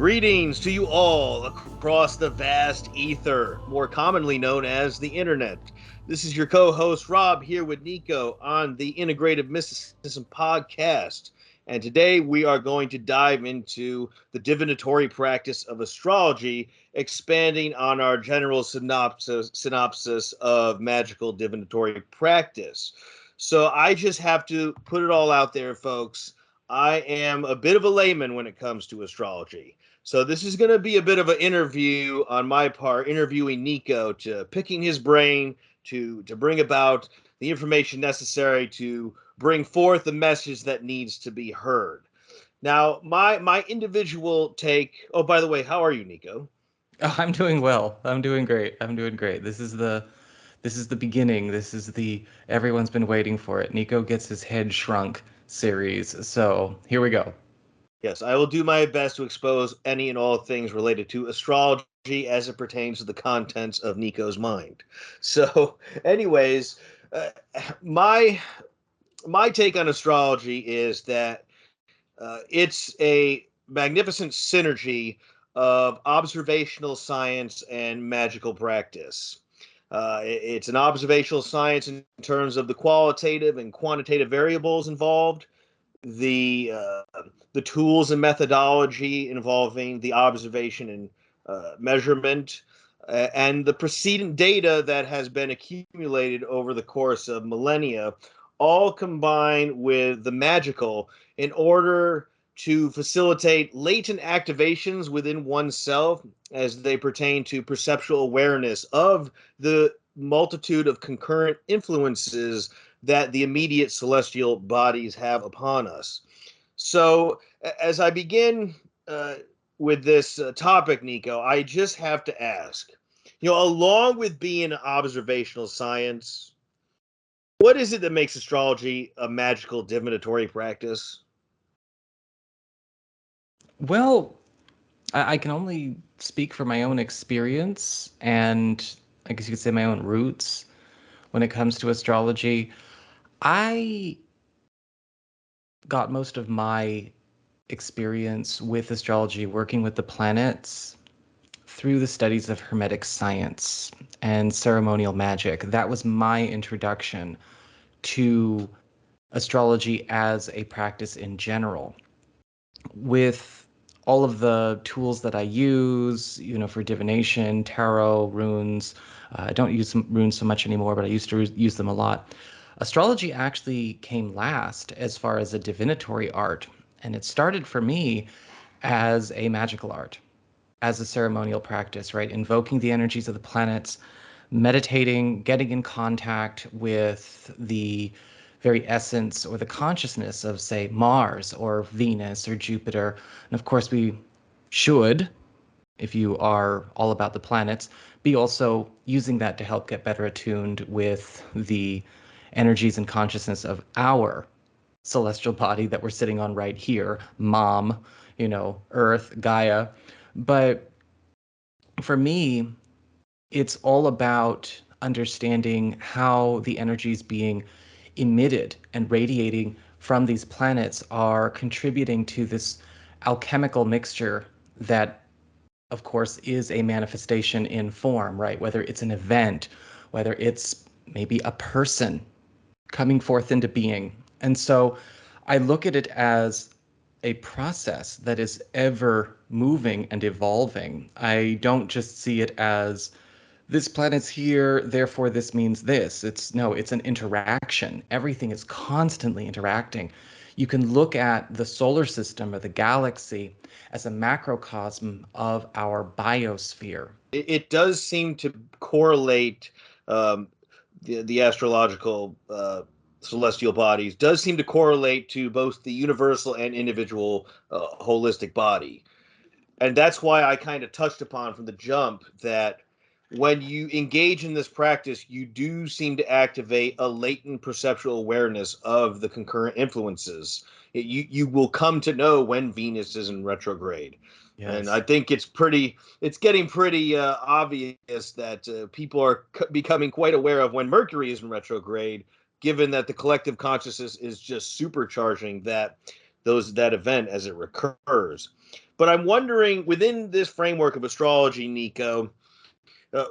Greetings to you all across the vast ether, more commonly known as the internet. This is your co-host Rob here with Nico on the Integrative Mysticism Podcast. And today we are going to dive into the divinatory practice of astrology, expanding on our general synopsis of magical divinatory practice. So I just have to put it all out there, folks. I am a bit of a layman when it comes to astrology. So this is going to be a bit of an interview on my part, interviewing Nico, to picking his brain to bring about the information necessary to bring forth the message that needs to be heard. Now, my individual take. Oh, by the way, how are you, Nico? Oh, I'm doing well. I'm doing great. I'm doing great. This is the beginning. This is the everyone's been waiting for it. Nico gets his head shrunk series. So here we go. Yes, I will do my best to expose any and all things related to astrology as it pertains to the contents of Nico's mind. So, anyways, uh, my my take on astrology is that it's a magnificent synergy of observational science and magical practice. It's an observational science in terms of the qualitative and quantitative variables involved, the the tools and methodology involving the observation and measurement, and the precedent data that has been accumulated over the course of millennia, all combined with the magical in order to facilitate latent activations within oneself as they pertain to perceptual awareness of the multitude of concurrent influences that the immediate celestial bodies have upon us. So, as I begin with this topic, Nico, I just have to ask, along with being an observational science, what is it that makes astrology a magical divinatory practice? Well, I can only speak from my own experience and I guess you could say my own roots when it comes to astrology. I got most of my experience with astrology working with the planets through the studies of Hermetic science and ceremonial magic. That was my introduction to astrology as a practice in general. With all of the tools that I use, for divination, tarot, runes, I don't use runes so much anymore, but I used to use them a lot. Astrology actually came last as far as a divinatory art, and it started for me as a magical art, as a ceremonial practice, right? Invoking the energies of the planets, meditating, getting in contact with the very essence or the consciousness of, say, Mars or Venus or Jupiter. And of course, we should, if you are all about the planets, be also using that to help get better attuned with the energies and consciousness of our celestial body that we're sitting on right here, Mom, Earth, Gaia. But for me, it's all about understanding how the energies being emitted and radiating from these planets are contributing to this alchemical mixture that, of course, is a manifestation in form, right? Whether it's an event, whether it's maybe a person coming forth into being. And so I look at it as a process that is ever moving and evolving. I don't just see it as this planet's here, therefore this means this. It's an interaction. Everything is constantly interacting. You can look at the solar system or the galaxy as a macrocosm of our biosphere. It does seem to correlate um, the astrological celestial bodies does seem to correlate to both the universal and individual holistic body. And that's why I kind of touched upon from the jump that when you engage in this practice, you do seem to activate a latent perceptual awareness of the concurrent influences. You will come to know when Venus is in retrograde. And I Yes. think it's getting pretty obvious that people are becoming quite aware of when Mercury is in retrograde, given that the collective consciousness is just supercharging that that event as it recurs. But I'm wondering, within this framework of astrology, Nico,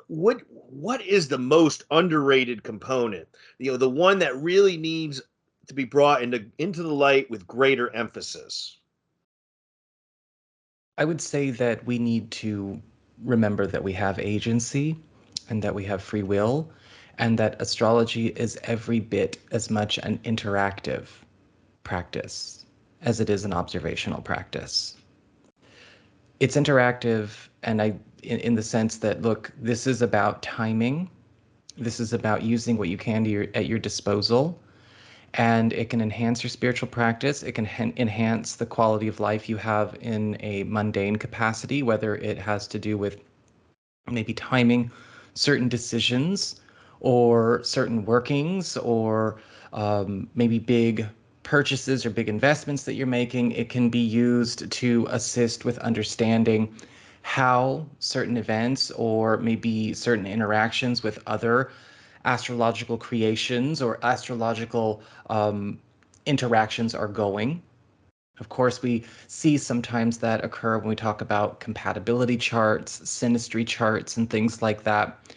what is the most underrated component? The one that really needs to be brought into the light with greater emphasis. I would say that we need to remember that we have agency and that we have free will, and that astrology is every bit as much an interactive practice as it is an observational practice. It's interactive, and in the sense that, look, this is about timing. This is about using what you can at your disposal, and it can enhance your spiritual practice. It can enhance the quality of life you have in a mundane capacity, whether it has to do with maybe timing certain decisions or certain workings, or maybe big purchases or big investments that you're making. It can be used to assist with understanding how certain events or maybe certain interactions with other astrological creations or astrological interactions are going. Of course, we see sometimes that occur when we talk about compatibility charts, synastry charts, and things like that.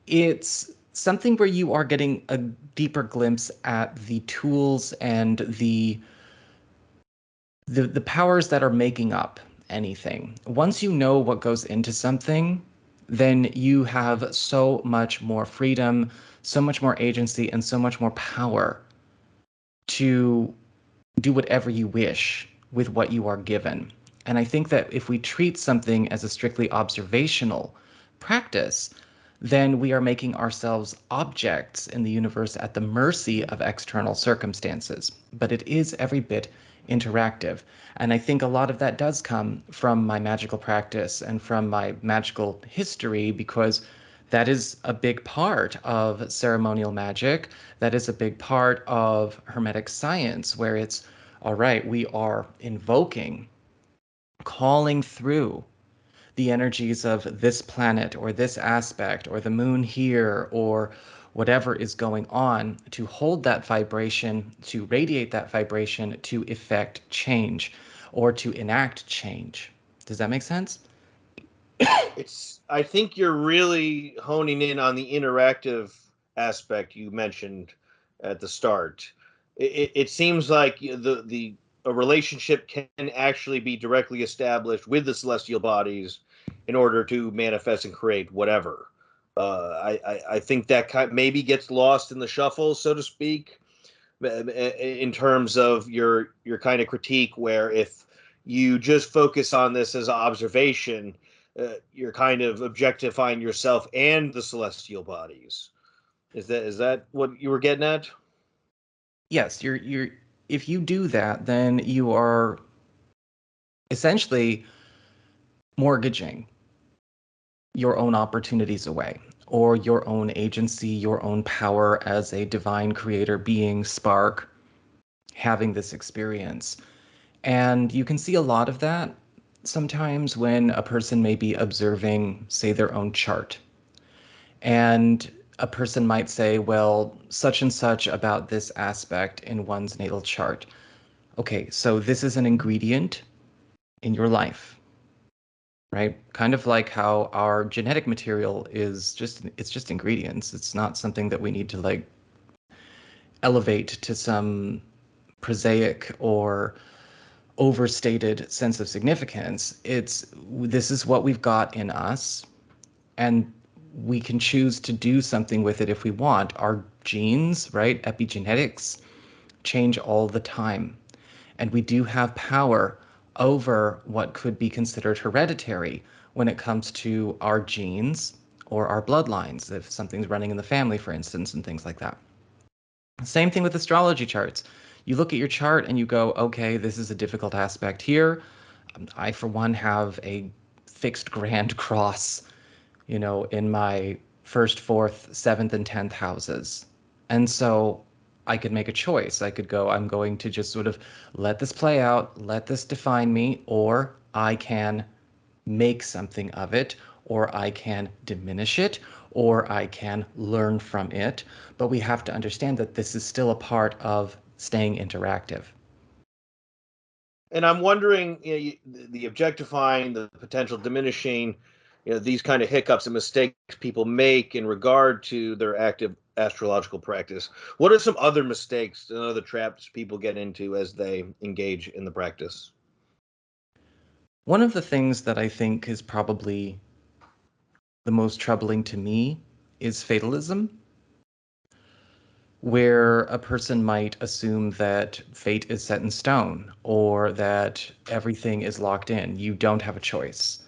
It's something where you are getting a deeper glimpse at the tools and the powers that are making up anything. Once you know what goes into something, then you have so much more freedom, so much more agency, and so much more power to do whatever you wish with what you are given. And I think that if we treat something as a strictly observational practice, then we are making ourselves objects in the universe at the mercy of external circumstances. But it is every bit interactive. And I think a lot of that does come from my magical practice and from my magical history, because that is a big part of ceremonial magic. That is a big part of Hermetic science, where it's all right, we are invoking, calling through the energies of this planet or this aspect or the moon here or whatever is going on, to hold that vibration, to radiate that vibration, to effect change or to enact change. Does that make sense? I think you're really honing in on the interactive aspect you mentioned at the start. It seems like the a relationship can actually be directly established with the celestial bodies in order to manifest and create whatever. I think that maybe gets lost in the shuffle, so to speak, in terms of your kind of critique, where if you just focus on this as observation, you're kind of objectifying yourself and the celestial bodies. Is that what you were getting at? Yes, you're if you do that, then you are essentially mortgaging your own opportunities away, or your own agency, your own power as a divine creator being, spark, having this experience. And you can see a lot of that sometimes when a person may be observing, say, their own chart. And a person might say, well, such and such about this aspect in one's natal chart. Okay, so this is an ingredient in your life, right? Kind of like how our genetic material is just ingredients. It's not something that we need to like elevate to some prosaic or overstated sense of significance. It's this is what we've got in us, and we can choose to do something with it if we want. Our genes, right? Epigenetics change all the time. And we do have power over what could be considered hereditary when it comes to our genes or our bloodlines, if something's running in the family, for instance, and things like that. Same thing with astrology charts. You look at your chart and you go, okay, this is a difficult aspect here. I, for one, have a fixed grand cross, in my first, fourth, seventh, and 10th houses. And so I could make a choice. I could go, I'm going to just sort of let this play out, let this define me, or I can make something of it, or I can diminish it, or I can learn from it. But we have to understand that this is still a part of staying interactive. And I'm wondering, the objectifying, the potential diminishing, these kind of hiccups and mistakes people make in regard to their active astrological practice. What are some other mistakes and other traps people get into as they engage in the practice? One of the things that I think is probably the most troubling to me is fatalism, where a person might assume that fate is set in stone or that everything is locked in. You don't have a choice.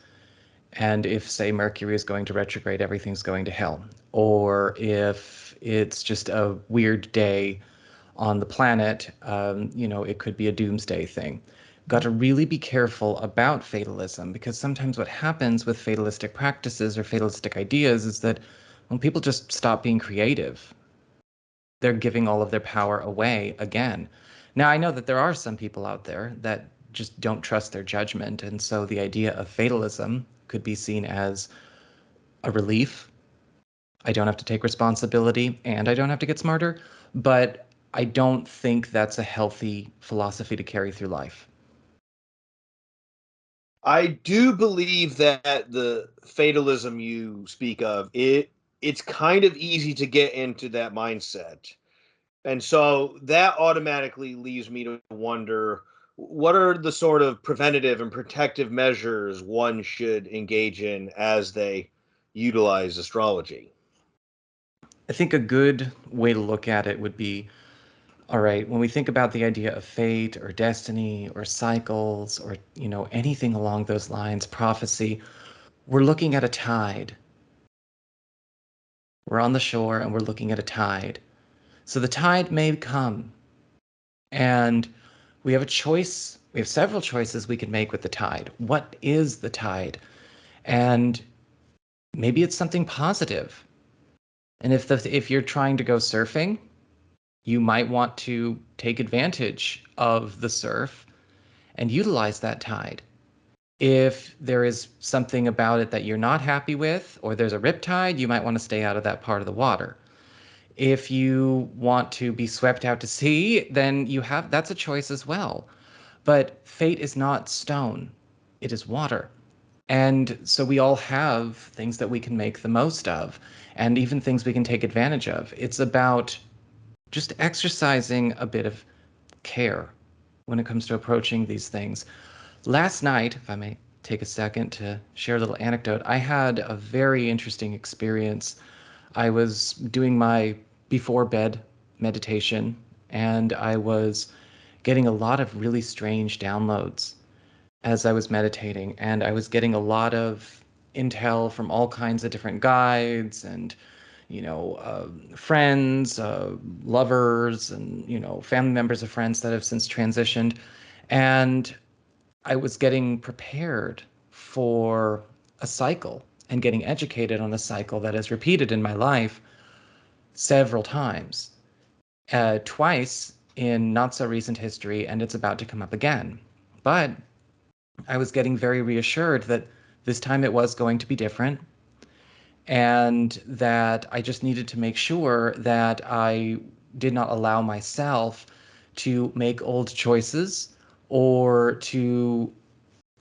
And if, say, Mercury is going to retrograde, everything's going to hell. Or if it's just a weird day on the planet, it could be a doomsday thing. Got to really be careful about fatalism, because sometimes what happens with fatalistic practices or fatalistic ideas is that when people just stop being creative, they're giving all of their power away again. Now, I know that there are some people out there that just don't trust their judgment, and so the idea of fatalism could be seen as a relief. I don't have to take responsibility and I don't have to get smarter, but I don't think that's a healthy philosophy to carry through life. I do believe that the fatalism you speak of, it's kind of easy to get into that mindset. And so that automatically leaves me to wonder, what are the sort of preventative and protective measures one should engage in as they utilize astrology? I think a good way to look at it would be, all right, when we think about the idea of fate or destiny or cycles or, anything along those lines, prophecy, we're looking at a tide. We're on the shore and we're looking at a tide. So the tide may come, and we have a choice. We have several choices we can make with the tide. What is the tide? And maybe it's something positive. And if you're trying to go surfing, you might want to take advantage of the surf and utilize that tide. If there is something about it that you're not happy with, or there's a rip tide, you might want to stay out of that part of the water. If you want to be swept out to sea, then that's a choice as well. But fate is not stone, it is water. And so we all have things that we can make the most of, and even things we can take advantage of. It's about just exercising a bit of care when it comes to approaching these things. Last night, if I may take a second to share a little anecdote, I had a very interesting experience. I was doing my before bed meditation, and I was getting a lot of really strange downloads as I was meditating, and I was getting a lot of intel from all kinds of different guides and friends, lovers, and family members of friends that have since transitioned, and I was getting prepared for a cycle and getting educated on a cycle that is repeated in my life several times, twice in not so recent history, and it's about to come up again. But I was getting very reassured that this time it was going to be different, and that I just needed to make sure that I did not allow myself to make old choices or to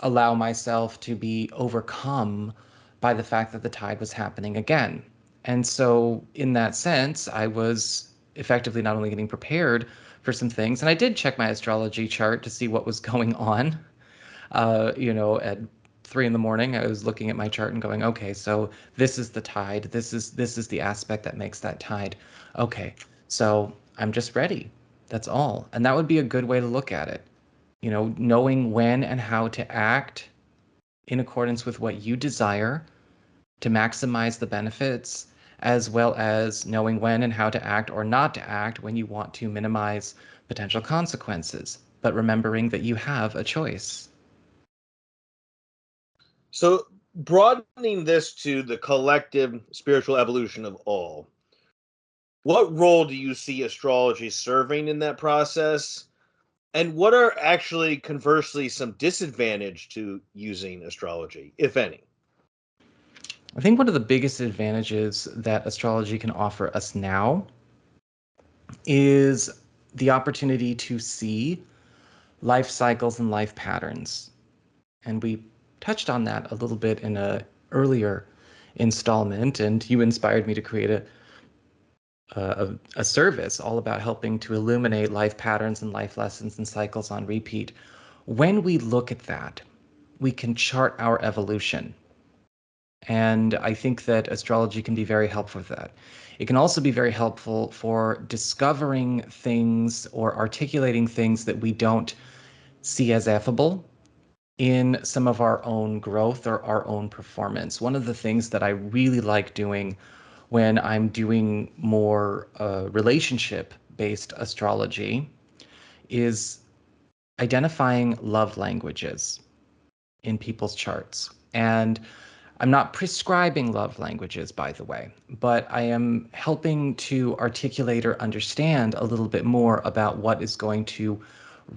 allow myself to be overcome by the fact that the tide was happening again. And so, in that sense, I was effectively not only getting prepared for some things, and I did check my astrology chart to see what was going on. At 3 in the morning, I was looking at my chart and going, okay, so this is the tide. This is the aspect that makes that tide. Okay, so I'm just ready. That's all. And that would be a good way to look at it. Knowing when and how to act in accordance with what you desire to maximize the benefits, as well as knowing when and how to act or not to act when you want to minimize potential consequences, but remembering that you have a choice. So, broadening this to the collective spiritual evolution of all, what role do you see astrology serving in that process? And what are actually, conversely, some disadvantage to using astrology, if any? I think one of the biggest advantages that astrology can offer us now is the opportunity to see life cycles and life patterns. And we touched on that a little bit in a earlier installment, and you inspired me to create a service all about helping to illuminate life patterns and life lessons and cycles on repeat. When we look at that, we can chart our evolution. And I think that astrology can be very helpful for that. It can also be very helpful for discovering things or articulating things that we don't see as affable in some of our own growth or our own performance. One of the things that I really like doing when I'm doing more relationship-based astrology is identifying love languages in people's charts. And I'm not prescribing love languages, by the way, but I am helping to articulate or understand a little bit more about what is going to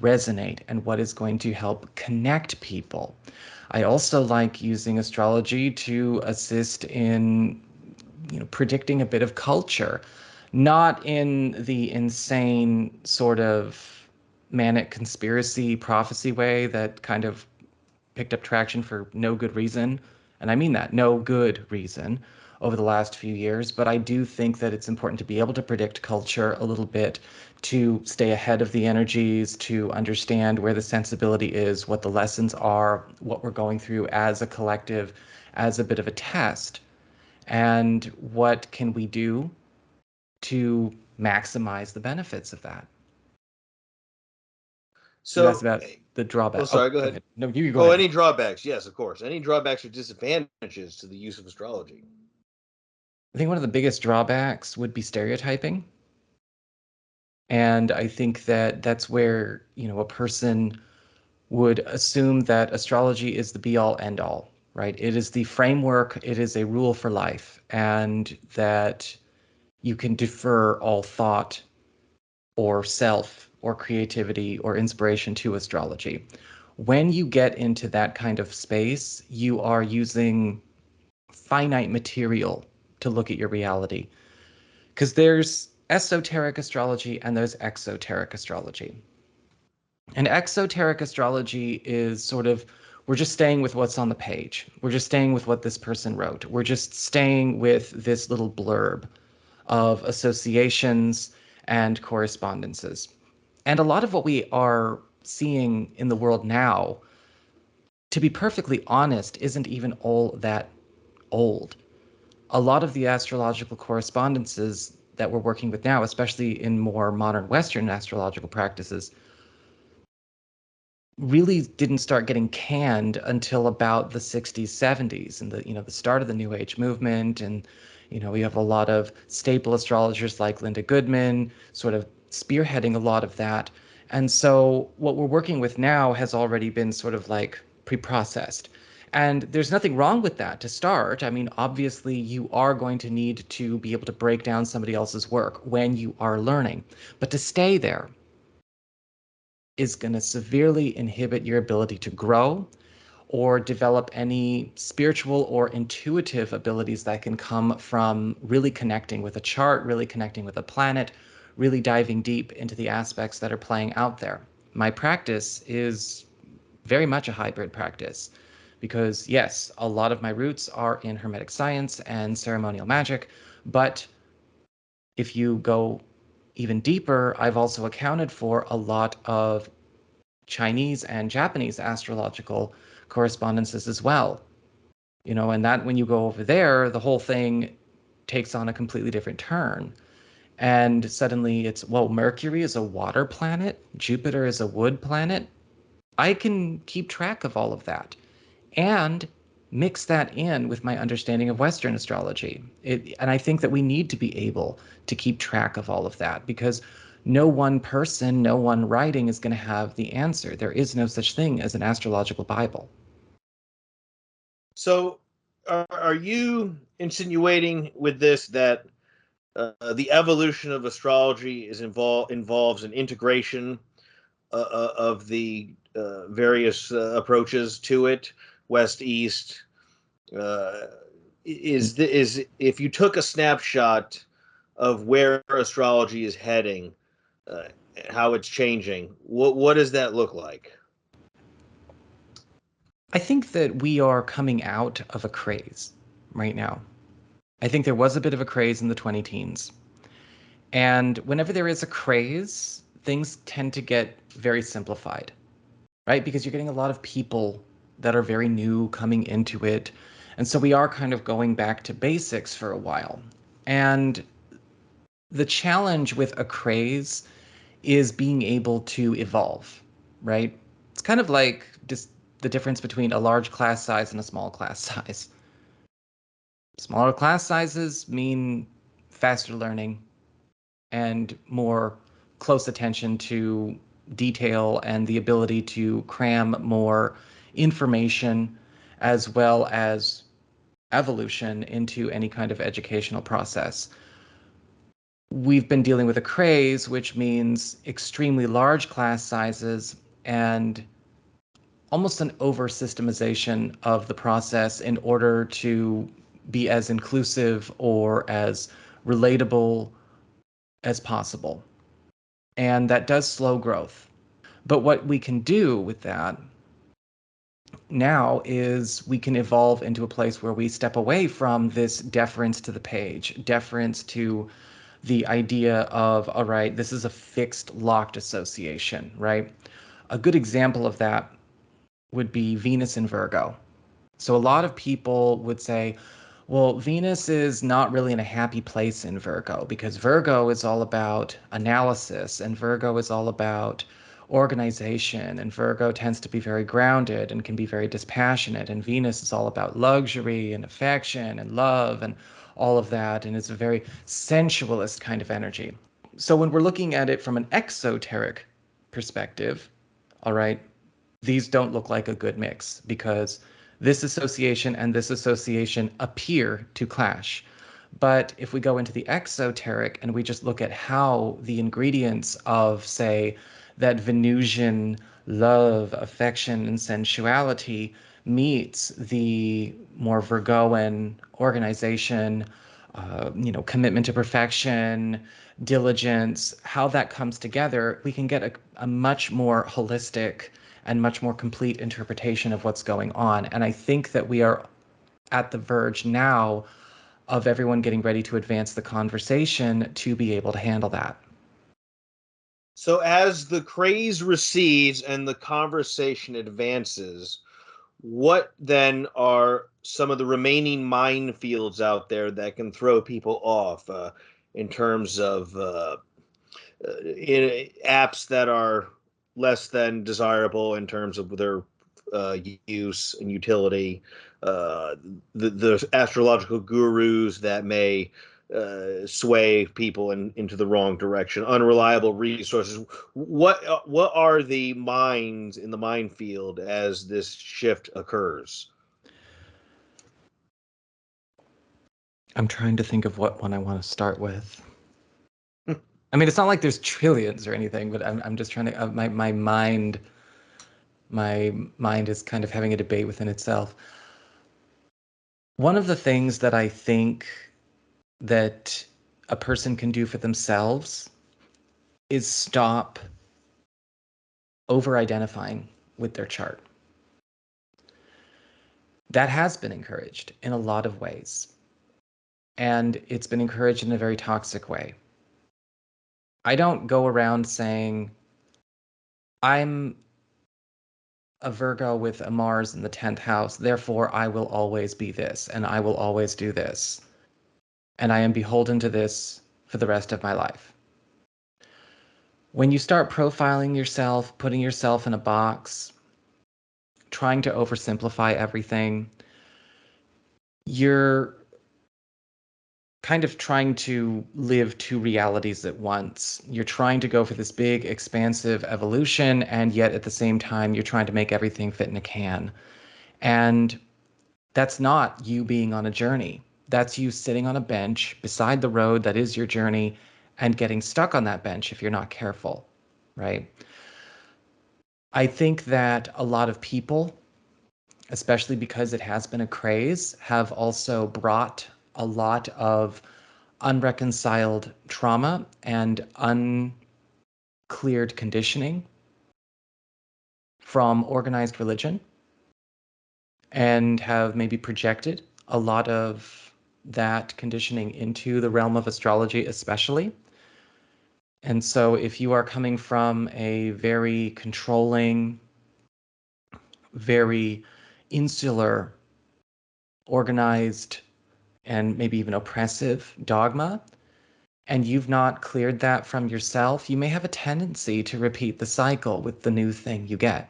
resonate and what is going to help connect people. I also like using astrology to assist in, predicting a bit of culture, not in the insane sort of manic conspiracy prophecy way that kind of picked up traction for no good reason. And I mean that, no good reason over the last few years. But I do think that it's important to be able to predict culture a little bit, to stay ahead of the energies, to understand where the sensibility is, what the lessons are, what we're going through as a collective, as a bit of a test. And what can we do to maximize the benefits of that? You asked So, about the oh, drawback. Oh, sorry, go go ahead. ahead. No, you go Oh, ahead. any drawbacks? Yes, of course. Any drawbacks or disadvantages to the use of astrology? I think one of the biggest drawbacks would be stereotyping. And I think that that's where, a person would assume that astrology is the be all end all, right? It is the framework, it is a rule for life, and that you can defer all thought or self or creativity or inspiration to astrology. When you get into that kind of space, you are using finite material to look at your reality. Because there's esoteric astrology and there's exoteric astrology. And exoteric astrology is sort of, we're just staying with what's on the page. We're just staying with what this person wrote. We're just staying with this little blurb of associations and correspondences. And a lot of what we are seeing in the world now, to be perfectly honest, isn't even all that old. A lot of the astrological correspondences that we're working with now, especially in more modern Western astrological practices, really didn't start getting canned until about the 60s, 70s, and the start of the New Age movement. And we have a lot of staple astrologers like Linda Goodman sort of spearheading a lot of that. And so what we're working with now has already been sort of like pre-processed. And there's nothing wrong with that to start. I mean, obviously, you are going to need to be able to break down somebody else's work when you are learning. But to stay there is going to severely inhibit your ability to grow or develop any spiritual or intuitive abilities that can come from really connecting with a chart, really connecting with a planet, really diving deep into the aspects that are playing out there. My practice is very much a hybrid practice because, yes, a lot of my roots are in Hermetic science and ceremonial magic, but if you go even deeper, I've also accounted for a lot of Chinese and Japanese astrological correspondences as well. And that when you go over there, the whole thing takes on a completely different turn. And suddenly it's, well, Mercury is a water planet, Jupiter is a wood planet. I can keep track of all of that and mix that in with my understanding of Western astrology. And I think that we need to be able to keep track of all of that because no one person, no one writing is going to have the answer. There is no such thing as an astrological Bible. So, are you insinuating with this that the evolution of astrology involves an integration of the various approaches to it, west, east? Uh, is if you took a snapshot of where astrology is heading, uh, how it's changing. What does that look like? I think that we are coming out of a craze right now. I think there was a bit of a craze in the 20 teens. And whenever there is a craze, things tend to get very simplified, right? Because you're getting a lot of people that are very new coming into it. And so we are kind of going back to basics for a while. And the challenge with a craze is being able to evolve, right? It's kind of like just the difference between a large class size and a small class size. Smaller class sizes mean faster learning and more close attention to detail and the ability to cram more information as well as evolution into any kind of educational process. We've been dealing with a craze, which means extremely large class sizes and almost an over systemization of the process in order to be as inclusive or as relatable as possible. And that does slow growth. But what we can do with that now is we can evolve into a place where we step away from this deference to the page, deference to the idea of, all right, this is a fixed locked association, right? A good example of that would be Venus in Virgo. So a lot of people would say, well, Venus is not really in a happy place in Virgo because Virgo is all about analysis and Virgo is all about organization and Virgo tends to be very grounded and can be very dispassionate and Venus is all about luxury and affection and love and all of that and it's a very sensualist kind of energy. So when we're looking at it from an exoteric perspective, all right, these don't look like a good mix because this association and this association appear to clash. But if we go into the exoteric and we just look at how the ingredients of, say, that Venusian love, affection, and sensuality meets the more Virgoan organization, commitment to perfection, diligence, how that comes together, we can get a much more holistic and much more complete interpretation of what's going on. And I think that we are at the verge now of everyone getting ready to advance the conversation to be able to handle that. So as the craze recedes and the conversation advances, what then are some of the remaining minefields out there that can throw people off in terms of apps that are less than desirable in terms of their use and utility, the astrological gurus that may sway people into the wrong direction, unreliable resources. What are the mines in the minefield as this shift occurs? I'm trying to think of what one I want to start with. I mean, it's not like there's trillions or anything, but I'm just trying to my mind is kind of having a debate within itself. One of the things that I think that a person can do for themselves is stop over identifying with their chart. That has been encouraged in a lot of ways. And it's been encouraged in a very toxic way. I don't go around saying, I'm a Virgo with a Mars in the 10th house, therefore I will always be this, and I will always do this. And I am beholden to this for the rest of my life. When you start profiling yourself, putting yourself in a box, trying to oversimplify everything, you're kind of trying to live two realities at once. You're trying to go for this big, expansive evolution, and yet at the same time, you're trying to make everything fit in a can. And that's not you being on a journey. That's you sitting on a bench beside the road that is your journey and getting stuck on that bench if you're not careful, right? I think that a lot of people, especially because it has been a craze, have also brought a lot of unreconciled trauma and cleared conditioning from organized religion and have maybe projected a lot of that conditioning into the realm of astrology, especially. And so if you are coming from a very controlling, very insular, organized, and maybe even oppressive dogma, and you've not cleared that from yourself, you may have a tendency to repeat the cycle with the new thing you get.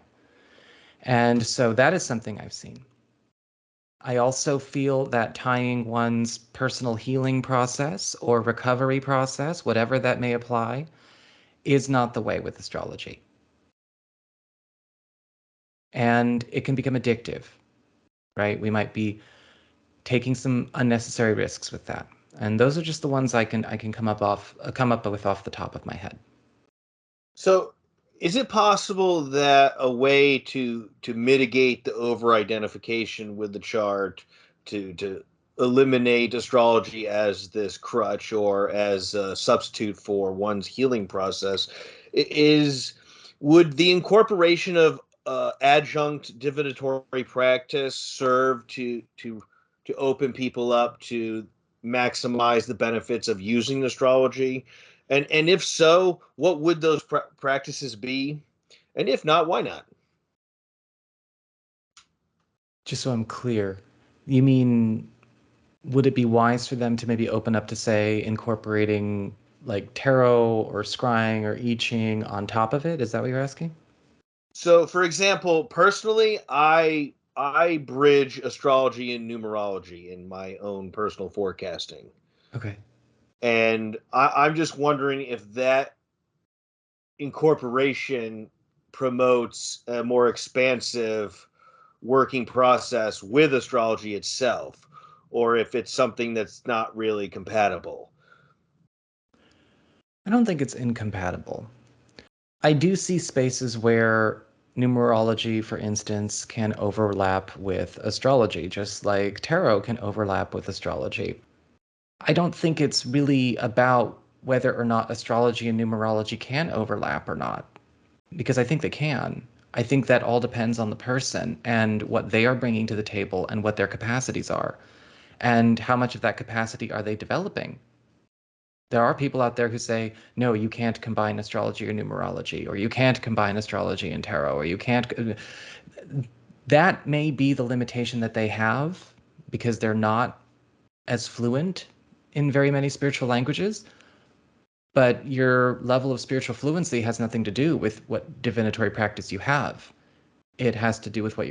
And so that is something I've seen. I also feel that tying one's personal healing process or recovery process, whatever that may apply, is not the way with astrology. And it can become addictive, right? We might be taking some unnecessary risks with that. And those are just the ones I can come up with off the top of my head. So, is it possible that a way to mitigate the over identification with the chart, to eliminate astrology as this crutch or as a substitute for one's healing process is would the incorporation of adjunct divinatory practice serve to open people up to maximize the benefits of using astrology? And if so, what would those practices be? And if not, why not? Just so I'm clear, you mean would it be wise for them to maybe open up to, say, incorporating like tarot or scrying or I Ching on top of it? Is that what you're asking? So, for example, personally, I bridge astrology and numerology in my own personal forecasting, Okay. and I'm just wondering if that incorporation promotes a more expansive working process with astrology itself, or if it's something that's not really compatible. I don't think it's incompatible. I do see spaces where numerology, for instance, can overlap with astrology, just like tarot can overlap with astrology. I don't think it's really about whether or not astrology and numerology can overlap or not, because I think they can. I think that all depends on the person and what they are bringing to the table and what their capacities are, and how much of that capacity are they developing. There are people out there who say, no, you can't combine astrology or numerology, or you can't combine astrology and tarot, or you can't. That may be the limitation that they have because they're not as fluent in very many spiritual languages. But your level of spiritual fluency has nothing to do with what divinatory practice you have. It has to do with what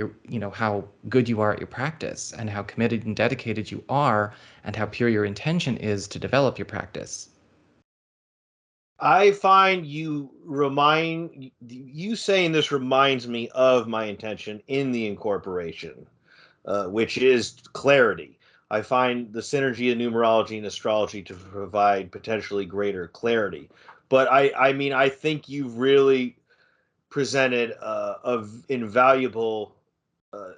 how good you are at your practice and how committed and dedicated you are and how pure your intention is to develop your practice. I find you saying this reminds me of my intention in the incorporation, which is clarity. I find the synergy of numerology and astrology to provide potentially greater clarity. But I mean, I think you've really presented a invaluable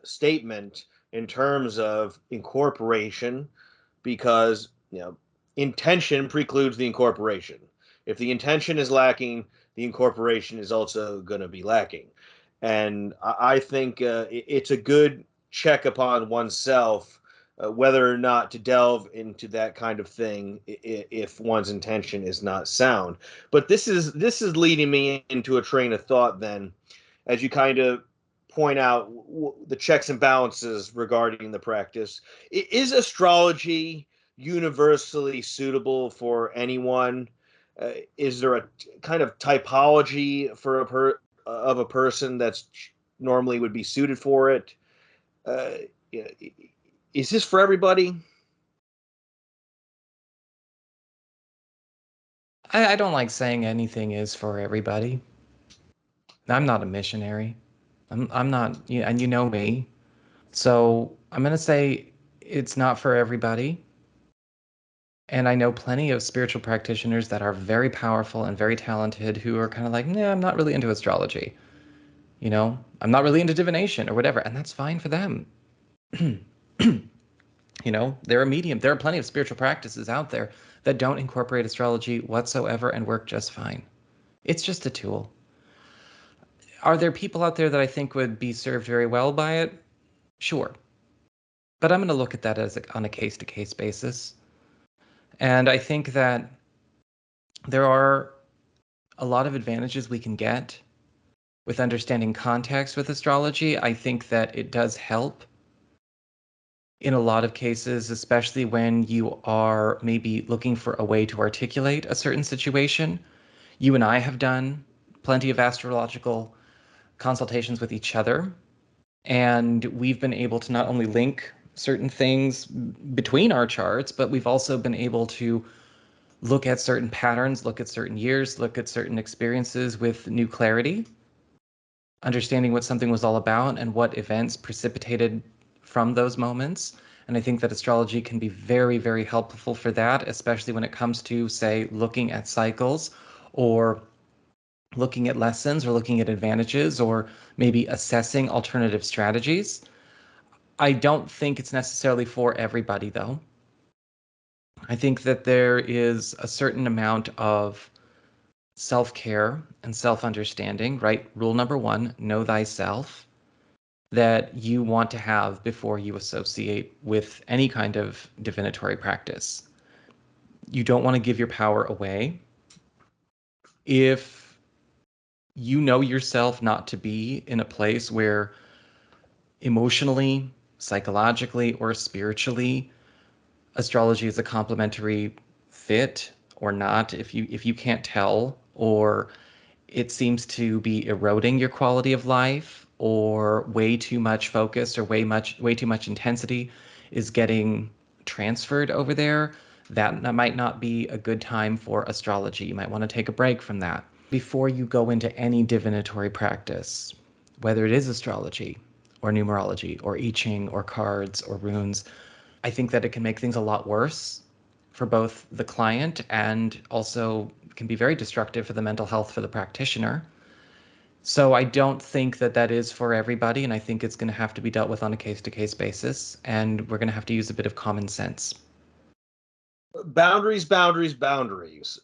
statement in terms of incorporation, because intention precludes the incorporation. If the intention is lacking, the incorporation is also going to be lacking. And I think it's a good check upon oneself whether or not to delve into that kind of thing if one's intention is not sound. But this is leading me into a train of thought then, as you kind of point out the checks and balances regarding the practice. Is astrology universally suitable for anyone? Is there a kind of typology for of a person that's normally would be suited for it? Uh, is this for everybody? I don't like saying anything is for everybody. I'm not a missionary. I'm not, and you know me. So I'm going to say it's not for everybody. And I know plenty of spiritual practitioners that are very powerful and very talented who are kind of like, nah, I'm not really into astrology. I'm not really into divination or whatever. And that's fine for them. They're a medium. There are plenty of spiritual practices out there that don't incorporate astrology whatsoever and work just fine. It's just a tool. Are there people out there that I think would be served very well by it? Sure. But I'm going to look at that on a case-to-case basis. And I think that there are a lot of advantages we can get with understanding context with astrology. I think that it does help in a lot of cases, especially when you are maybe looking for a way to articulate a certain situation. You and I have done plenty of astrological consultations with each other, and we've been able to not only link certain things between our charts, but we've also been able to look at certain patterns, look at certain years, look at certain experiences with new clarity, understanding what something was all about and what events precipitated from those moments. And I think that astrology can be very, very helpful for that, especially when it comes to, say, looking at cycles or looking at lessons or looking at advantages or maybe assessing alternative strategies. I don't think it's necessarily for everybody, though. I think that there is a certain amount of self-care and self-understanding, right? Rule number one, know thyself, that you want to have before you associate with any kind of divinatory practice. You don't want to give your power away. If you know yourself not to be in a place where emotionally, psychologically, or spiritually astrology is a complementary fit or not, if you can't tell, or it seems to be eroding your quality of life, or way too much focus or way too much intensity is getting transferred over there, that might not be a good time for astrology. You might want to take a break from that before you go into any divinatory practice, whether it is astrology or numerology or I Ching or cards or runes. I think that it can make things a lot worse for both the client and also can be very destructive for the mental health for the practitioner. So I don't think that that is for everybody, and I think it's going to have to be dealt with on a case-to-case basis, and we're going to have to use a bit of common sense. Boundaries, boundaries, boundaries.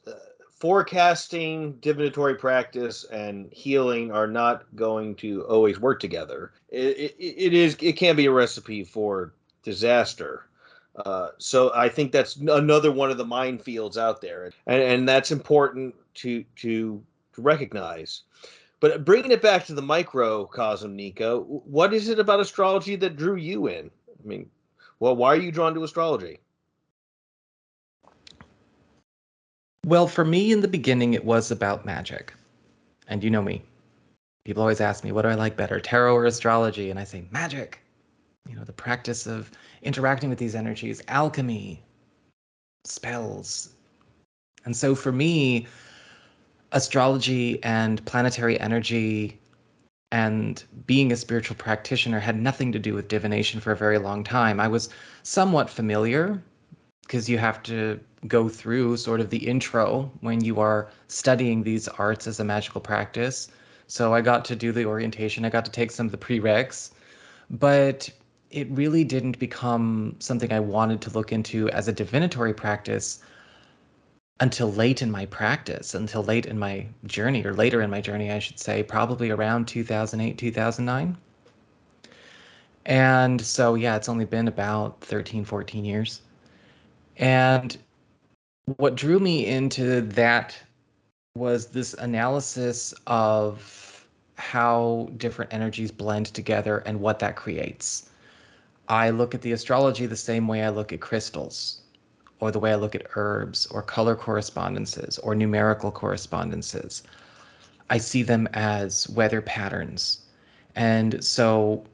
Forecasting, divinatory practice, and healing are not going to always work together. It can be a recipe for disaster. So I think that's another one of the minefields out there, and that's important to recognize. But bringing it back to the microcosm, Nico, what is it about astrology that drew you in? I mean, well, why are you drawn to astrology? Well, for me in the beginning, it was about magic. And you know me. People always ask me, what do I like better, tarot or astrology? And I say, magic. You know, the practice of interacting with these energies, alchemy, spells. And so for me, astrology and planetary energy and being a spiritual practitioner had nothing to do with divination for a very long time. I was somewhat familiar because you have to go through sort of the intro when you are studying these arts as a magical practice. So I got to do the orientation, I got to take some of the prereqs, but it really didn't become something I wanted to look into as a divinatory practice until late in my practice, until late in my journey, or later in my journey, I should say, probably around 2008, 2009. And so, yeah, it's only been about 13, 14 years. And what drew me into that was this analysis of how different energies blend together and what that creates. I look at the astrology the same way I look at crystals, or the way I look at herbs, or color correspondences, or numerical correspondences. I see them as weather patterns. And so,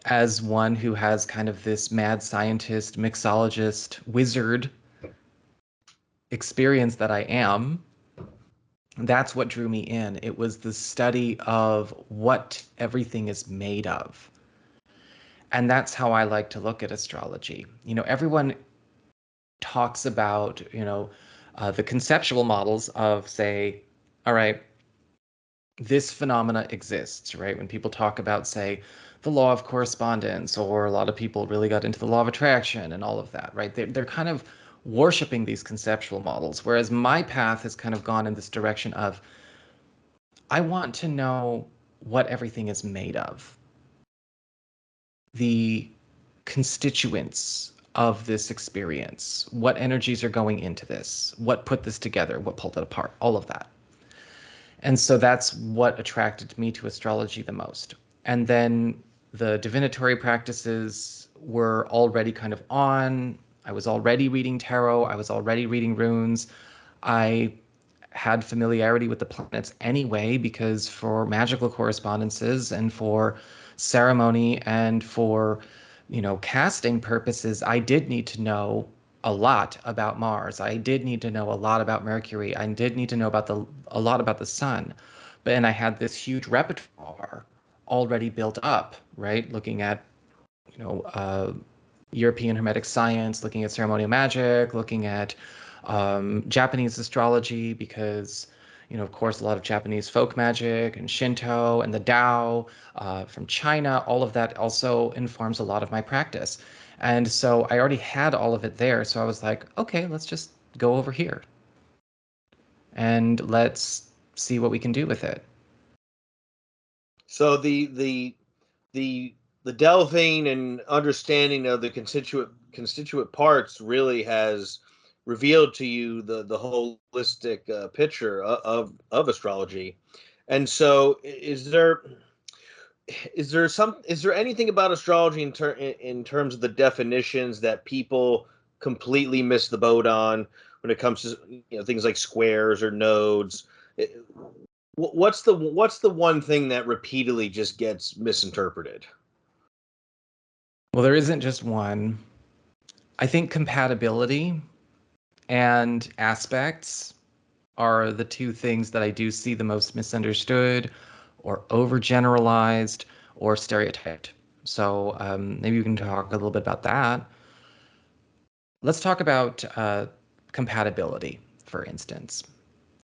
as one who has kind of this mad scientist, mixologist, wizard experience that I am, that's what drew me in. It was the study of what everything is made of. And that's how I like to look at astrology. You know, everyone talks about, the conceptual models of, say, all right, this phenomena exists, right? When people talk about, say, the law of correspondence, or a lot of people really got into the law of attraction and all of that, right? They're kind of worshiping these conceptual models. Whereas my path has kind of gone in this direction of, I want to know what everything is made of, the constituents of this experience, what energies are going into this, what put this together, what pulled it apart, all of that. And so that's what attracted me to astrology the most. And then the divinatory practices were already kind of on. I was already reading tarot. I was already reading runes. I had familiarity with the planets anyway, because for magical correspondences and for ceremony and for, casting purposes, I did need to know a lot about Mars. I did need to know a lot about Mercury. I did need to know about a lot about the sun. And I had this huge repertoire already built up, right? Looking at, you know, uh, European Hermetic science, looking at ceremonial magic, looking at Japanese astrology, because, of course, a lot of Japanese folk magic and Shinto and the Tao from China, all of that also informs a lot of my practice. And so I already had all of it there. So I was like, okay, let's just go over here and let's see what we can do with it. So the delving and understanding of the constituent parts really has revealed to you the holistic picture of astrology. And so, is there anything about astrology in terms of the definitions that people completely miss the boat on when it comes to things like squares or nodes? What's the one thing that repeatedly just gets misinterpreted? Well, there isn't just one. I think compatibility and aspects are the two things that I do see the most misunderstood or overgeneralized or stereotyped. So maybe we can talk a little bit about that. Let's talk about compatibility, for instance.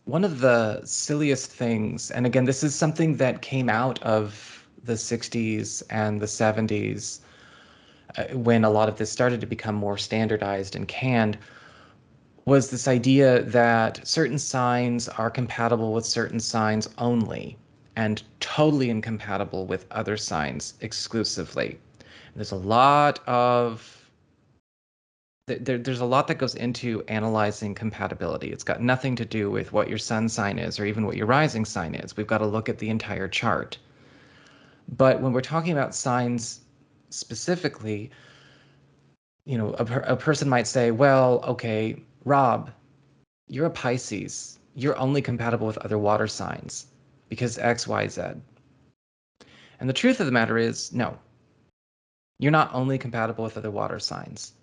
One of the silliest things, and again, this is something that came out of the 60s and the 70s, when a lot of this started to become more standardized and canned, was this idea that certain signs are compatible with certain signs only and totally incompatible with other signs exclusively. There's a lot of there's a lot that goes into analyzing compatibility. It's got nothing to do with what your sun sign is or even what your rising sign is. We've got to look at the entire chart. But when we're talking about signs specifically, a person might say, well, okay, Rob, you're a Pisces. You're only compatible with other water signs because X, Y, Z. And the truth of the matter is, no, you're not only compatible with other water signs.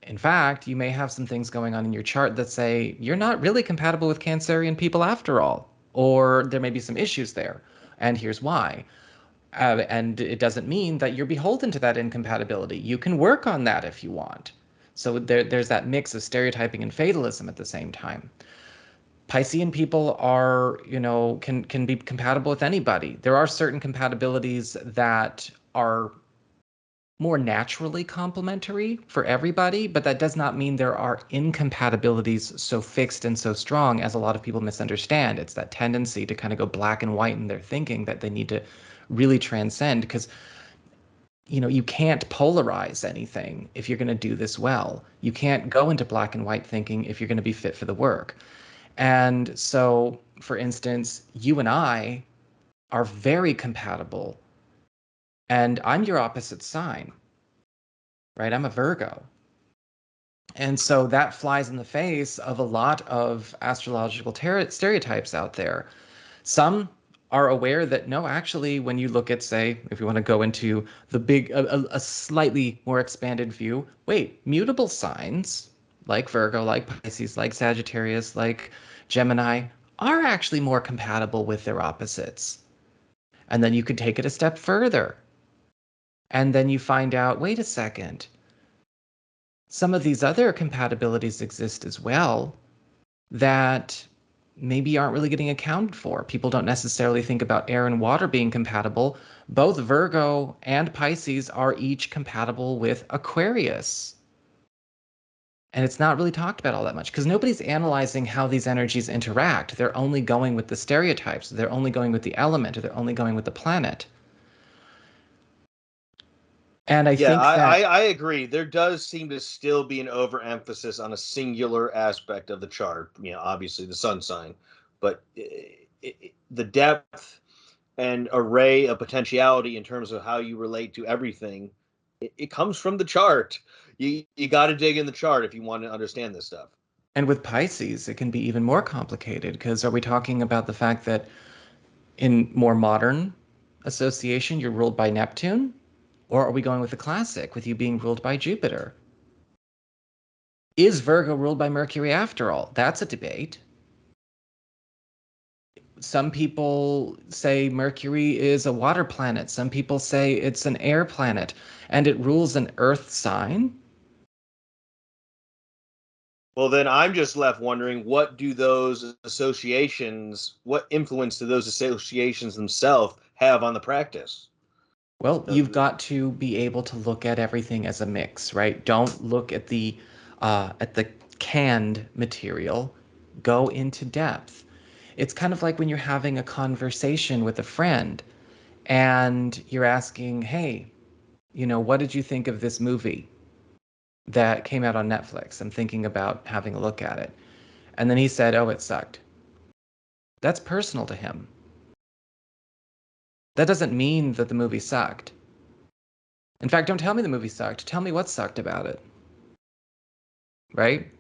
In fact, you may have some things going on in your chart that say you're not really compatible with Cancerian people after all, or there may be some issues there. And here's why. And it doesn't mean that you're beholden to that incompatibility. You can work on that if you want. So there's that mix of stereotyping and fatalism at the same time. Piscean people are, can be compatible with anybody. There are certain compatibilities that are more naturally complementary for everybody, but that does not mean there are incompatibilities so fixed and so strong as a lot of people misunderstand. It's that tendency to kind of go black and white in their thinking that they need to really transcend, because you can't polarize anything if you're going to do this well. You can't go into black and white thinking if you're going to be fit for the work. And so, for instance, you and I are very compatible, and I'm your opposite sign, right? I'm a Virgo. And so that flies in the face of a lot of astrological stereotypes out there. Some are aware that no, actually, when you look at, say, if you want to go into the a slightly more expanded view, wait, mutable signs like Virgo, like Pisces, like Sagittarius, like Gemini are actually more compatible with their opposites. And then you could take it a step further. And then you find out, wait a second, some of these other compatibilities exist as well that maybe aren't really getting accounted for. People don't necessarily think about air and water being compatible. Both Virgo and Pisces are each compatible with Aquarius. And it's not really talked about all that much because nobody's analyzing how these energies interact. They're only going with the stereotypes. They're only going with the element, or they're only going with the planet. And I Yeah, think that, I agree. There does seem to still be an overemphasis on a singular aspect of the chart. Obviously the sun sign, but the depth and array of potentiality in terms of how you relate to everything, it comes from the chart. You got to dig in the chart if you want to understand this stuff. and with Pisces, it can be even more complicated because are we talking about the fact that in more modern association, you're ruled by Neptune? Or are we going with the classic, with you being ruled by Jupiter? Is Virgo ruled by Mercury after all? That's a debate. Some people say Mercury is a water planet. Some people say it's an air planet and it rules an earth sign. Well, then I'm just left wondering, what do those associations, what influence do those associations themselves have on the practice? Well, you've The, got to be able to look at everything as a mix, right? Don't look at the canned material. Go into depth. It's kind of like when you're having a conversation with a friend and you're asking, "Hey, what did you think of this movie that came out on Netflix? I'm thinking about having a look at it." And then he said, "Oh, it sucked." That's personal to him. That doesn't mean that the movie sucked. In fact, don't tell me the movie sucked. Tell me what sucked about it, right?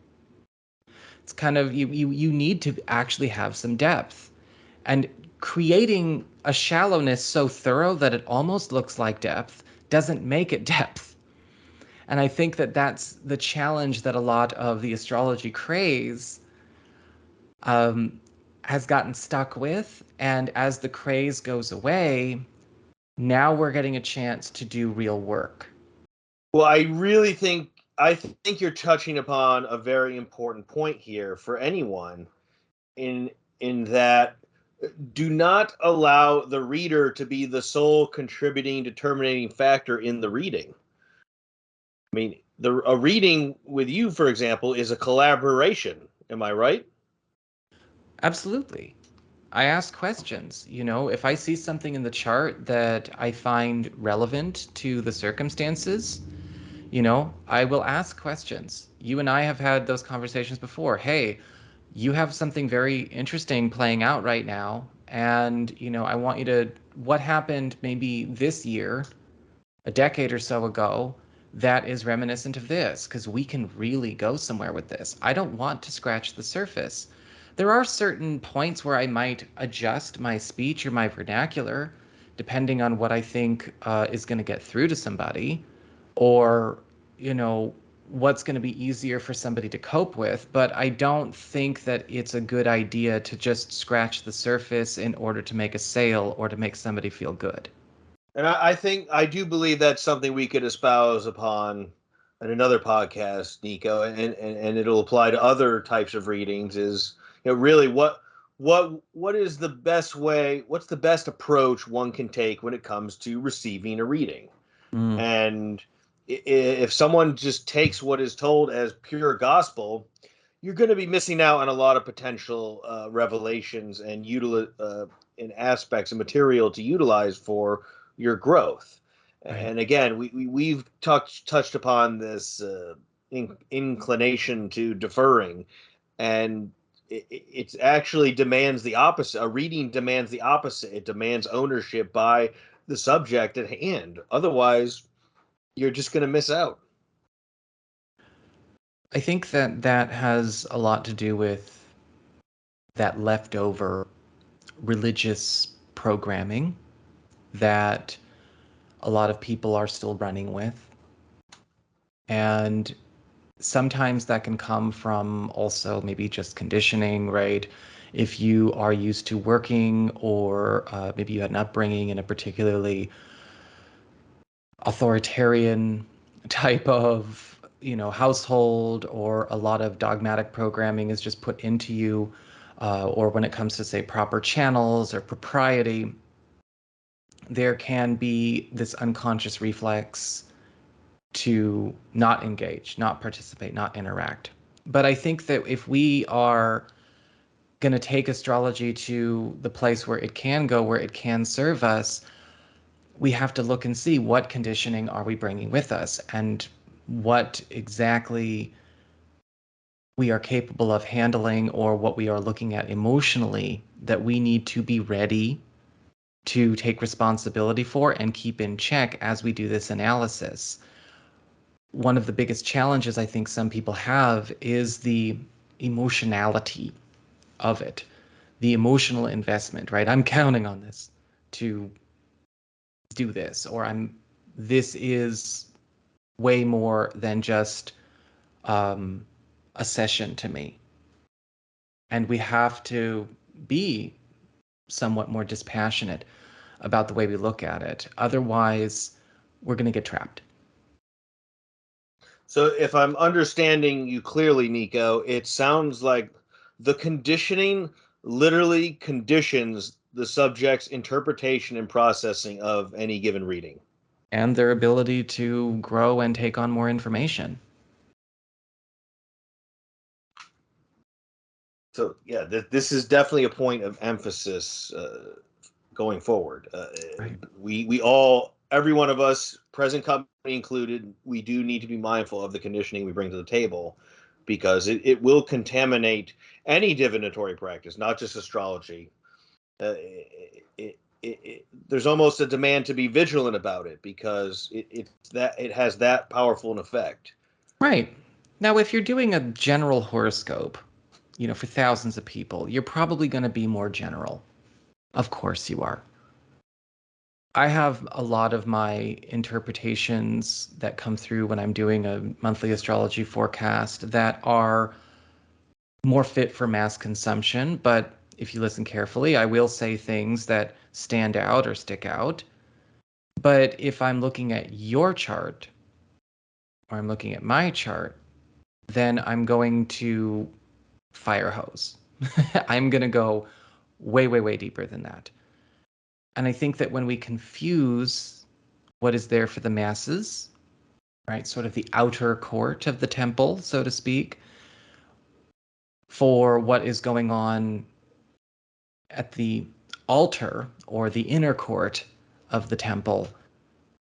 It's kind of you need to actually have some depth. And creating a shallowness so thorough that it almost looks like depth doesn't make it depth. And I think that that's the challenge that a lot of the astrology craze um, has gotten stuck with. And as the craze goes away, now we're getting a chance to do real work. well, I think you're touching upon a very important point here for anyone in that do not allow the reader to be the sole contributing determining factor in the reading. I mean, a reading with you, for example, is a collaboration. Am I right? Absolutely. I ask questions. If I see something in the chart that I find relevant to the circumstances, I will ask questions. You and I have had those conversations before. Hey, you have something very interesting playing out right now. And, I want you to, what happened maybe this year, a decade or so ago, that is reminiscent of this? Because we can really go somewhere with this. I don't want to scratch the surface. There are certain points where I might adjust my speech or my vernacular depending on what I think is going to get through to somebody or, you know, what's going to be easier for somebody to cope with. But I don't think that it's a good idea to just scratch the surface in order to make a sale or to make somebody feel good. And I think I do believe that's something we could espouse upon in another podcast, Nico, and it'll apply to other types of readings. Is really what is the best way? What's the best approach one can take when it comes to receiving a reading? Mm, And if someone just takes what is told as pure gospel, you're going to be missing out on a lot of potential revelations and aspects of material to utilize for your growth. right. And again, we've touched upon this inclination to deferring, and it actually demands the opposite. A reading demands the opposite. It demands ownership by the subject at hand. Otherwise, you're just going to miss out. I think that that has a lot to do with that leftover religious programming that a lot of people are still running with. And sometimes that can come from also maybe just conditioning, right? If you are used to working or maybe you had an upbringing in a particularly authoritarian type of household or a lot of dogmatic programming is just put into you or when it comes to say proper channels or propriety, there can be this unconscious reflex to not engage, not participate, not interact. But I think that if we are going to take astrology to the place where it can go, where it can serve us, we have to look and see what conditioning are we bringing with us and what exactly we are capable of handling or what we are looking at emotionally that we need to be ready to take responsibility for and keep in check as we do this analysis. One of the biggest challenges I think some people have is the emotionality of it, the emotional investment, right? I'm counting on this to do this, or this is way more than just a session to me. And we have to be somewhat more dispassionate about the way we look at it. Otherwise, we're going to get trapped. So if I'm understanding you clearly, Nico, it sounds like the conditioning literally conditions the subject's interpretation and processing of any given reading. And their ability to grow and take on more information. So yeah, this is definitely a point of emphasis going forward. Right. We all, every one of us, present company included, we do need to be mindful of the conditioning we bring to the table, because it will contaminate any divinatory practice, not just astrology. There's almost a demand to be vigilant about it, because it has that powerful an effect. Right. Now, if you're doing a general horoscope, for thousands of people, you're probably going to be more general. Of course you are. I have a lot of my interpretations that come through when I'm doing a monthly astrology forecast that are more fit for mass consumption. But if you listen carefully, I will say things that stand out or stick out. But if I'm looking at your chart or I'm looking at my chart, then I'm going to fire hose. I'm going to go way, way, way deeper than that. And I think that when we confuse what is there for the masses, right, sort of the outer court of the temple, so to speak, for what is going on at the altar or the inner court of the temple,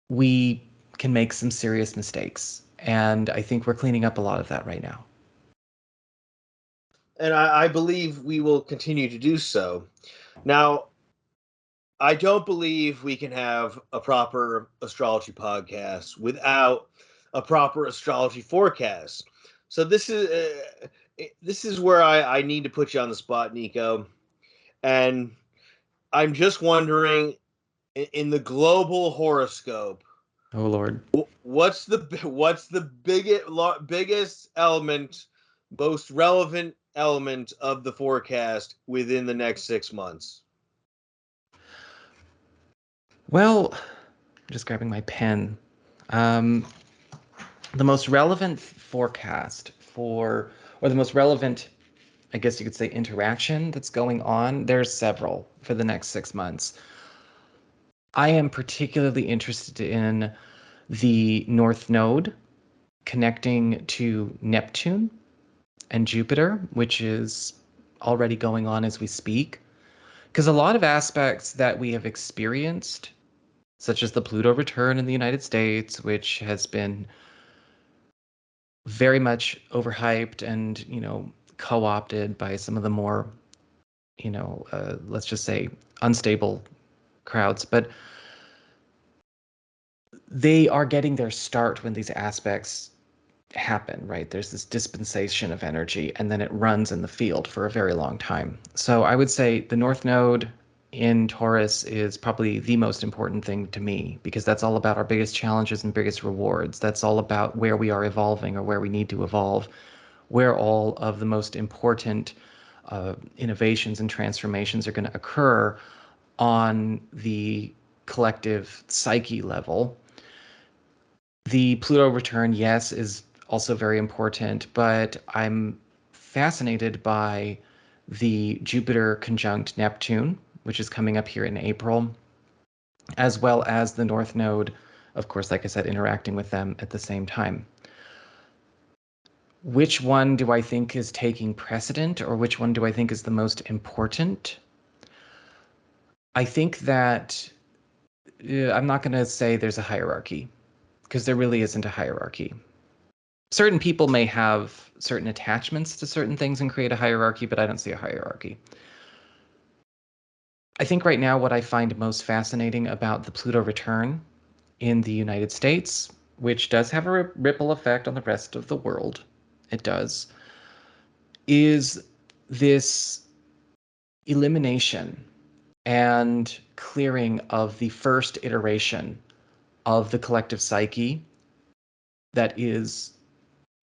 we can make some serious mistakes. And I think we're cleaning up a lot of that right now. And I believe we will continue to do so. Now, I don't believe we can have a proper astrology podcast without a proper astrology forecast. So this is where I need to put you on the spot, Nico. And I'm just wondering, in the global horoscope, Oh Lord. what's the biggest element, most relevant element of the forecast within the next 6 months? Well, I'm just grabbing my pen. Um, the most relevant forecast or the most relevant, I guess you could say, interaction that's going on, there's several for the next 6 months. I am particularly interested in the North Node connecting to Neptune and Jupiter, which is already going on as we speak. Because a lot of aspects that we have experienced, such as the Pluto return in the United States, which has been very much overhyped and, co-opted by some of the more, let's just say unstable crowds. But they are getting their start when these aspects happen, right? There's this dispensation of energy, and then it runs in the field for a very long time. So I would say the North Node in Taurus is probably the most important thing to me, because that's all about our biggest challenges and biggest rewards. That's all about where we are evolving or where we need to evolve, where all of the most important innovations and transformations are going to occur on the collective psyche level. The Pluto return, yes, is also very important, but I'm fascinated by the Jupiter conjunct Neptune, which is coming up here in April, as well as the North Node of course, like I said, interacting with them at the same time. Which one do I think is taking precedent, or which one do I think is the most important? I think that I'm not going to say there's a hierarchy, because there really isn't a hierarchy. Certain people may have certain attachments to certain things and create a hierarchy, but I don't see a hierarchy. I think right now what I find most fascinating about the Pluto return in the United States, which does have a ripple effect on the rest of the world, it does, is this elimination and clearing of the first iteration of the collective psyche that is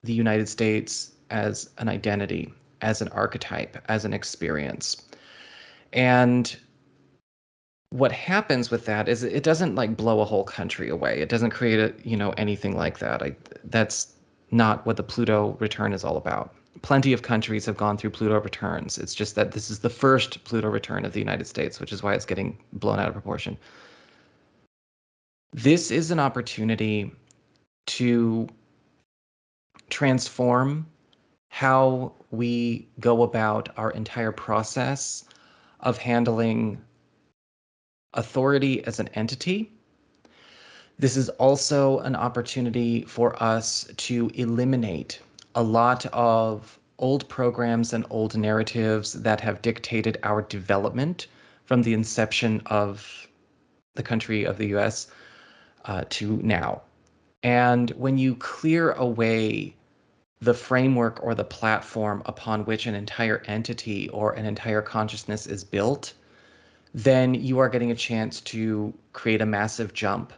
the United States as an identity, as an archetype, as an experience. And what happens with that is it doesn't like blow a whole country away. It doesn't create anything like that. That's not what the Pluto return is all about. Plenty of countries have gone through Pluto returns. It's just that this is the first Pluto return of the United States, which is why it's getting blown out of proportion. This is an opportunity to transform how we go about our entire process of handling authority as an entity. This is also an opportunity for us to eliminate a lot of old programs and old narratives that have dictated our development from the inception of the country of the US to now. And when you clear away the framework or the platform upon which an entire entity or an entire consciousness is built, then you are getting a chance to create a massive jump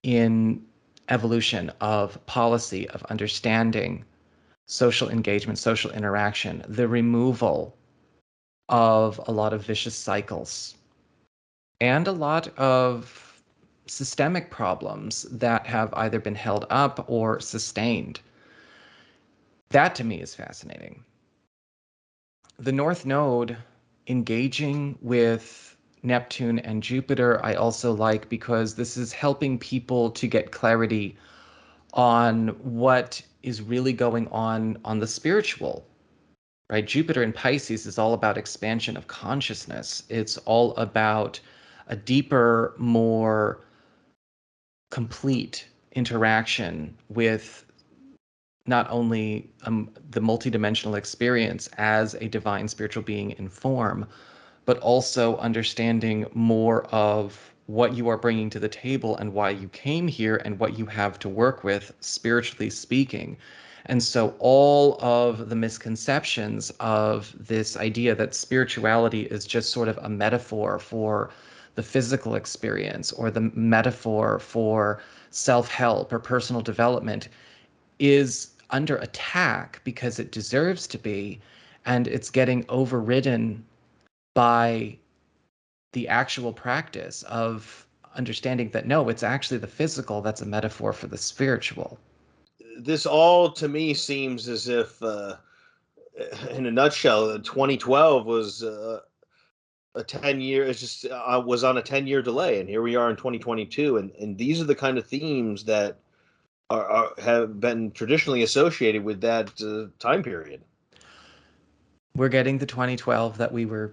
in evolution of policy, of understanding, social engagement, social interaction, the removal of a lot of vicious cycles, and a lot of systemic problems that have either been held up or sustained. That to me is fascinating. The North Node engaging with Neptune and Jupiter, I also like because this is helping people to get clarity on what is really going on the spiritual, right? Jupiter in Pisces is all about expansion of consciousness. It's all about a deeper, more complete interaction with not only the multidimensional experience as a divine spiritual being in form, but also understanding more of what you are bringing to the table and why you came here and what you have to work with, spiritually speaking. And so all of the misconceptions of this idea that spirituality is just sort of a metaphor for the physical experience or the metaphor for self-help or personal development is under attack because it deserves to be, and it's getting overridden by the actual practice of understanding that no, it's actually the physical that's a metaphor for the spiritual. This all to me seems as if, in a nutshell, 2012 was a 10-year. It's just was on a 10-year delay, and here we are in 2022, and these are the kind of themes that have been traditionally associated with that time period. We're getting the 2012 that we were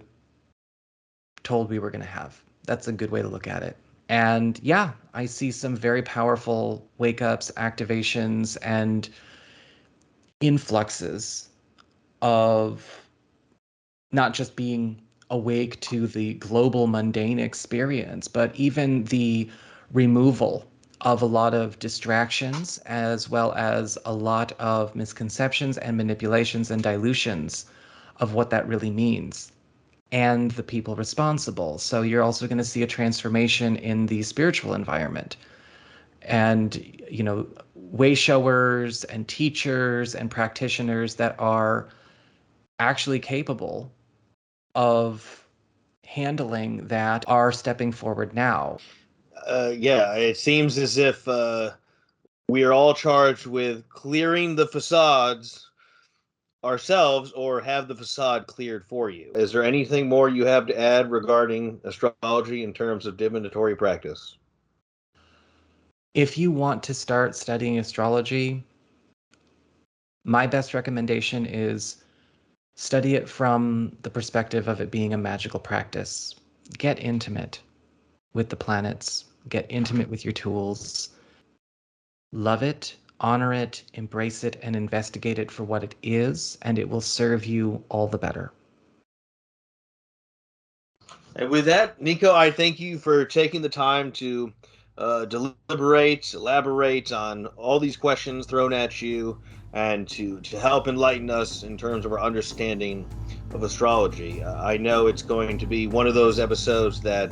told we were going to have. That's a good way to look at it. And yeah, I see some very powerful wake ups, activations, and influxes of not just being awake to the global mundane experience, but even the removal of a lot of distractions, as well as a lot of misconceptions and manipulations and dilutions of what that really means, and the people responsible. So you're also going to see a transformation in the spiritual environment. And, way showers and teachers and practitioners that are actually capable of handling that are stepping forward now. Yeah, it seems as if we are all charged with clearing the facades ourselves or have the facade cleared for you. Is there anything more you have to add regarding astrology in terms of divinatory practice? If you want to start studying astrology, my best recommendation is study it from the perspective of it being a magical practice. Get intimate with the planets, get intimate with your tools, love it, honor it, embrace it, and investigate it for what it is, and it will serve you all the better. And with that, Nico, I thank you for taking the time to deliberate, elaborate on all these questions thrown at you, and to help enlighten us in terms of our understanding of astrology. I know it's going to be one of those episodes that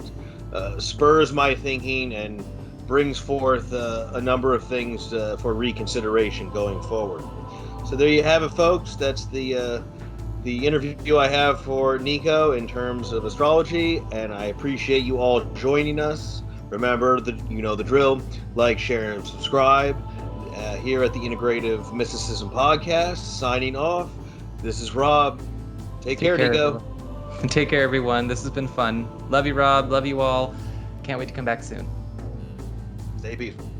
spurs my thinking and brings forth a number of things for reconsideration going forward. So there you have it, folks. That's the interview I have for Nico in terms of astrology, and I appreciate you all joining us. Remember, the drill: like, share, and subscribe. Here at the Integrative Mysticism Podcast, signing off. This is Rob. Take care, Nico. Everyone. Take care, everyone. This has been fun. Love you, Rob. Love you all. Can't wait to come back soon. Stay peaceful.